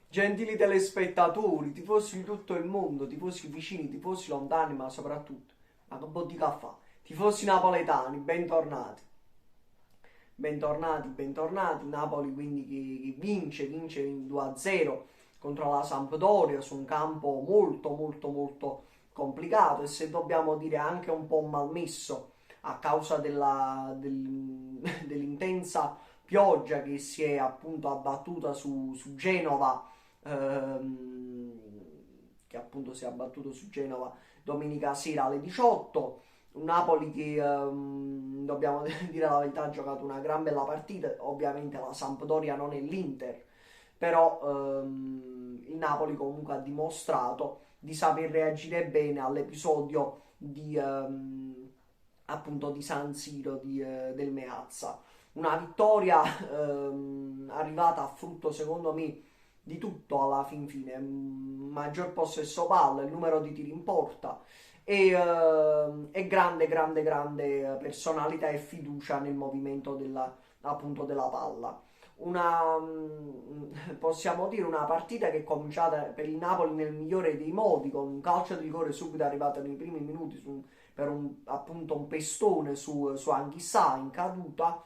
Gentili telespettatori, tifosi di tutto il mondo, tifosi vicini, tifosi lontani, ma soprattutto, ma che botica fa? Tifosi napoletani, bentornati. Bentornati, bentornati. Napoli quindi che vince 2-0 contro la Sampdoria su un campo molto molto molto complicato e se dobbiamo dire anche un po' malmesso a causa dell'intensa pioggia che si è appunto abbattuta su Genova, ehm, che appunto si è abbattuto su Genova domenica sera alle 18. Un Napoli che, dobbiamo dire la verità, ha giocato una gran bella partita. Ovviamente la Sampdoria non è l'Inter, però il Napoli comunque ha dimostrato di saper reagire bene all'episodio appunto di San Siro del Meazza. Una vittoria arrivata a frutto secondo me di tutto alla fin fine, maggior possesso palla, il numero di tiri in porta e grande personalità e fiducia nel movimento appunto della palla. Possiamo dire una partita che è cominciata per il Napoli nel migliore dei modi, con un calcio di rigore subito arrivato nei primi minuti per appunto un pestone su Anghissà in caduta,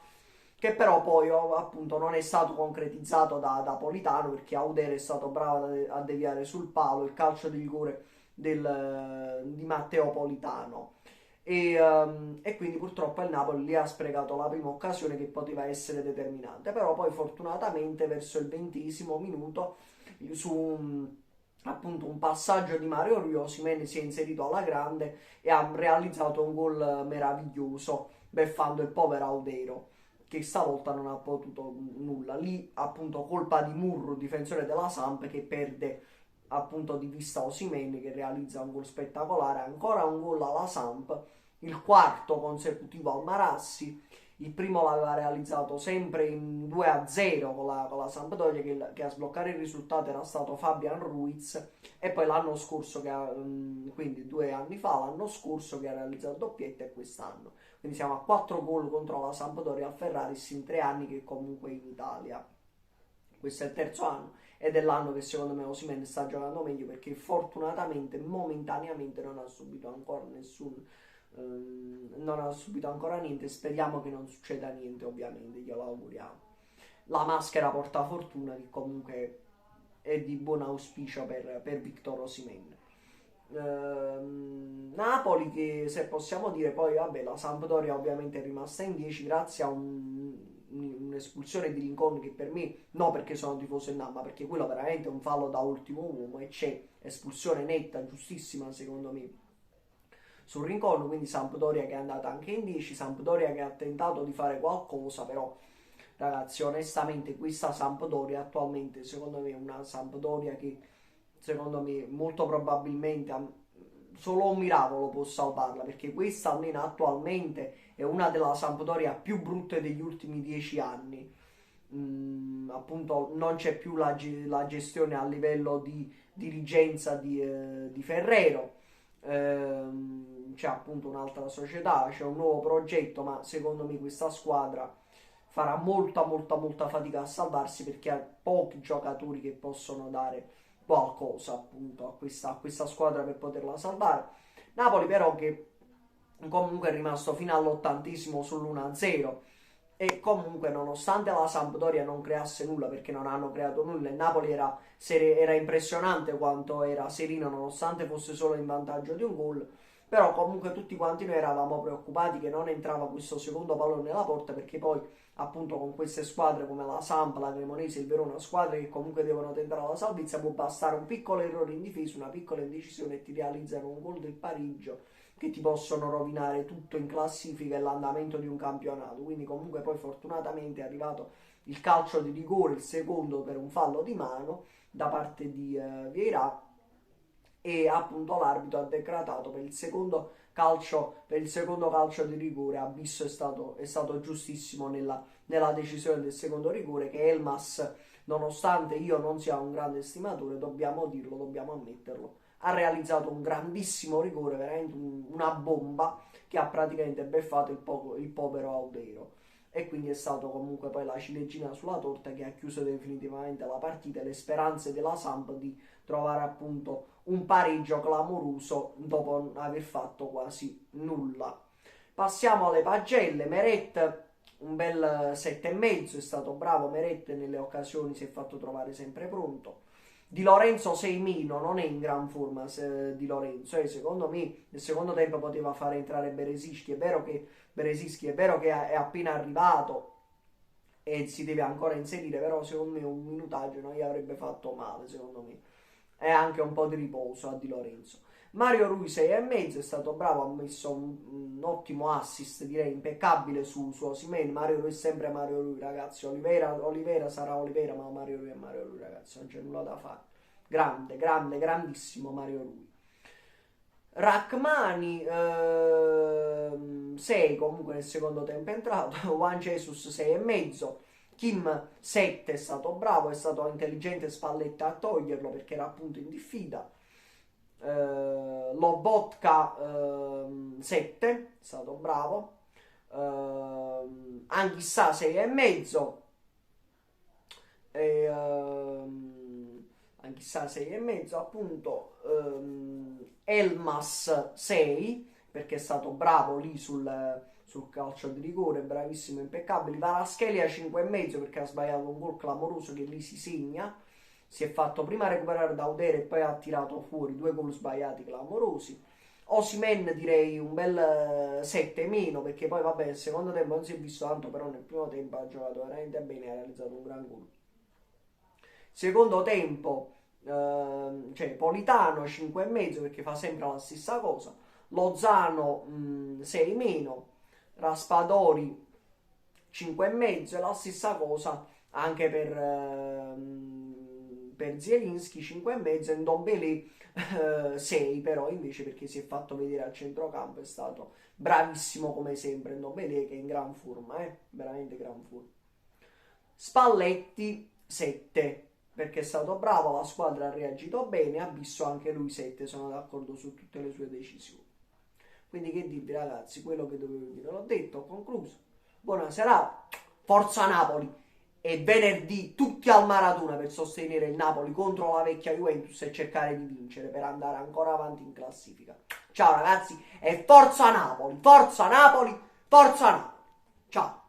che però poi appunto non è stato concretizzato da Politano perché Auder è stato bravo a deviare sul palo il calcio di rigore di Matteo Politano. E quindi purtroppo il Napoli lì ha sprecato la prima occasione che poteva essere determinante, però poi fortunatamente verso il 20° minuto su appunto un passaggio di Mario Rui Osimhen si è inserito alla grande e ha realizzato un gol meraviglioso beffando il povero Audero che stavolta non ha potuto nulla. Lì appunto colpa di Murro, difensore della Samp, che perde appunto di vista Osimhen che realizza un gol spettacolare, ancora un gol alla Samp, il quarto consecutivo al Marassi. Il primo l'aveva realizzato sempre in 2-0 con la Sampdoria, che a sbloccare il risultato era stato Fabian Ruiz, e poi l'anno scorso, quindi 2 anni fa, l'anno scorso che ha realizzato il doppietto e quest'anno. Quindi siamo a 4 gol contro la Sampdoria al Ferraris in 3 anni che comunque in Italia. Questo è il terzo anno ed è l'anno che secondo me Osimhen sta giocando meglio perché fortunatamente momentaneamente non ha subito ancora niente. Speriamo che non succeda niente, ovviamente, glielo auguriamo. La maschera porta fortuna, che comunque è di buon auspicio per Victor Osimhen. Napoli che, se possiamo dire, poi vabbè, la Sampdoria ovviamente è rimasta in 10 grazie a un'espulsione di Lincoln che per me, no perché sono tifoso del Napoli, ma perché quello veramente è un fallo da ultimo uomo e c'è espulsione netta, giustissima secondo me sul Rincon, quindi Sampdoria che è andata anche in 10, Sampdoria che ha tentato di fare qualcosa, però ragazzi onestamente questa Sampdoria attualmente secondo me è una Sampdoria che secondo me molto probabilmente solo un miracolo può salvarla perché questa almeno attualmente è una della Sampdoria più brutte degli ultimi 10 anni. Appunto non c'è più la gestione a livello di dirigenza di Ferrero. C'è appunto un'altra società, c'è un nuovo progetto, ma secondo me questa squadra farà molta fatica a salvarsi perché ha pochi giocatori che possono dare qualcosa appunto a questa squadra per poterla salvare. Napoli però che comunque è rimasto fino all'80° sull'1-0 e comunque nonostante la Sampdoria non creasse nulla perché non hanno creato nulla, il Napoli era impressionante quanto era sereno nonostante fosse solo in vantaggio di un gol, però comunque tutti quanti noi eravamo preoccupati che non entrava questo secondo pallone nella porta perché poi appunto con queste squadre come la Samp, la Cremonese e il Verona, squadre che comunque devono tentare la salvezza, può bastare un piccolo errore in difesa, una piccola indecisione e ti realizzano un gol del pareggio che ti possono rovinare tutto in classifica e l'andamento di un campionato. Quindi comunque poi fortunatamente è arrivato il calcio di rigore, il secondo per un fallo di mano da parte di Vieira e appunto l'arbitro ha decretato per il secondo calcio di rigore. Abisso è stato giustissimo nella decisione del secondo rigore che Elmas, nonostante io non sia un grande estimatore, dobbiamo dirlo, dobbiamo ammetterlo, ha realizzato un grandissimo rigore, veramente una bomba che ha praticamente beffato il povero Audero. e quindi è stato comunque poi la ciliegina sulla torta che ha chiuso definitivamente la partita e le speranze della Samp di trovare appunto un pareggio clamoroso dopo aver fatto quasi nulla. Passiamo alle pagelle. Meret un bel 7,5, è stato bravo Meret, nelle occasioni si è fatto trovare sempre pronto. Di Lorenzo 6 meno, non è in gran forma Di Lorenzo, secondo me nel secondo tempo poteva fare entrare Beresischi, è vero che è appena arrivato e si deve ancora inserire, però secondo me un minutaggio non gli avrebbe fatto male, secondo me. E anche un po' di riposo a Di Lorenzo. Mario Rui 6,5, è stato bravo, ha messo un ottimo assist, direi impeccabile su Osimhen. Mario Rui è sempre Mario Rui, ragazzi. Olivera sarà Olivera, ma Mario Rui è Mario Rui, ragazzi, non c'è nulla da fare. Grande, grande, grandissimo Mario Rui. Rachmani 6, comunque nel secondo tempo è entrato. Juan Jesus 6,5. Kim 7, è stato bravo, è stato intelligente Spalletta a toglierlo perché era appunto in diffida. Lobotka 7, è stato bravo. Anchissà 6,5. Anchissà 6,5 appunto. Elmas 6 perché è stato bravo lì sul calcio di rigore, bravissimo, impeccabile. Varaschelia 5,5 perché ha sbagliato un gol clamoroso che lì si segna, si è fatto prima recuperare da Udere e poi ha tirato fuori due gol sbagliati clamorosi. Osimhen direi un bel 7 meno perché poi vabbè il secondo tempo non si è visto tanto, però nel primo tempo ha giocato veramente bene, ha realizzato un gran gol. Secondo tempo cioè Politano 5,5 perché fa sempre la stessa cosa. Lozano 6 meno. Raspadori 5,5, la stessa cosa anche per Zielinski 5,5. Ndombele 6 però invece perché si è fatto vedere al centrocampo, è stato bravissimo come sempre Ndombele, che è in gran forma, veramente gran forma. Spalletti 7 perché è stato bravo, la squadra ha reagito bene, ha visto anche lui 7, sono d'accordo su tutte le sue decisioni. Quindi che dirvi ragazzi, quello che dovevo dire l'ho detto, ho concluso. Buona serata, forza Napoli, e venerdì tutti al Maratona per sostenere il Napoli contro la vecchia Juventus e cercare di vincere per andare ancora avanti in classifica. Ciao ragazzi e forza Napoli, forza Napoli, forza Napoli. Ciao.